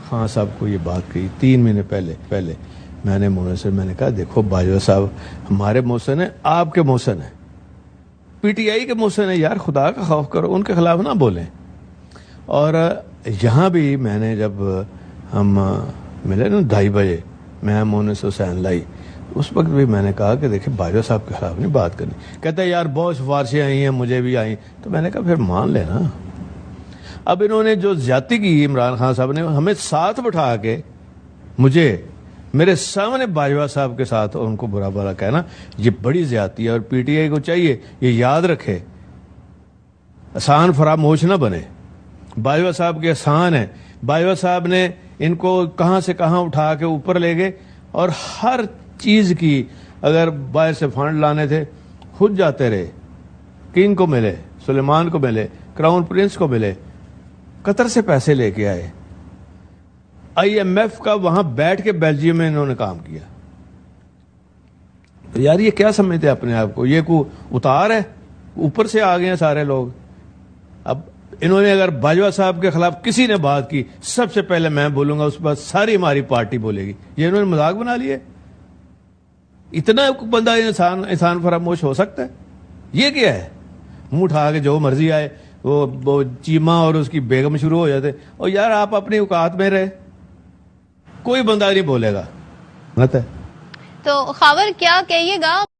خان صاحب کو یہ بات کہی 3 مہینے پہلے میں نے میں نے کہا دیکھو باجوہ صاحب ہمارے محسن ہیں، آپ کے محسن ہیں، پی ٹی آئی کے محسن ہیں، یار خدا کا خوف کرو، ان کے خلاف نہ بولیں۔ اور یہاں بھی میں نے جب ہم ملے نا 2:30 بجے میں مونس حسین لائی، اس وقت بھی میں نے کہا کہ دیکھیں باجوہ صاحب کے خلاف نہیں بات کرنی۔ کہتا ہے یار بہت سفارشیں آئی ہیں، مجھے بھی آئیں، تو میں نے کہا پھر مان لینا۔ اب انہوں نے جو زیادتی کی عمران خان صاحب نے، ہمیں ساتھ بٹھا کے مجھے میرے سامنے باجوہ صاحب کے ساتھ ان کو برا بھلا کہنا، یہ بڑی زیادتی ہے۔ اور پی ٹی آئی کو چاہیے یہ یاد رکھے، احسان فراموش نہ بنے۔ باجوہ صاحب کے احسان ہیں، باجوہ صاحب نے ان کو کہاں سے کہاں اٹھا کے اوپر لے گئے، اور ہر چیز کی اگر باہر سے فنڈ لانے تھے خود جاتے رہے، کنگ کو ملے، سلیمان کو ملے، کراؤن پرنس کو ملے، قطر سے پیسے لے کے آئے، آئی ایم ایف کا وہاں بیٹھ کے بیلجیم میں انہوں نے کام کیا۔ تو یار یہ کیا سمجھتے ہیں اپنے آپ کو، یہ کو اتار ہے، اوپر سے آ گئے ہیں سارے لوگ۔ اب انہوں نے اگر باجوہ صاحب کے خلاف کسی نے بات کی، سب سے پہلے میں بولوں گا، اس کے بعد ساری ہماری پارٹی بولے گی۔ یہ انہوں نے مذاق بنا لیے؟ اتنا بندہ انسان فراموش ہو سکتا ہے؟ یہ کیا ہے؟ منہ اٹھا کے جو مرضی آئے، وہ چیمہ اور اس کی بیگم شروع ہو جاتے، اور یار آپ اپنی اوقات میں رہے، کوئی بندہ نہیں بولے گا۔ تو خاور کیا کہیے گا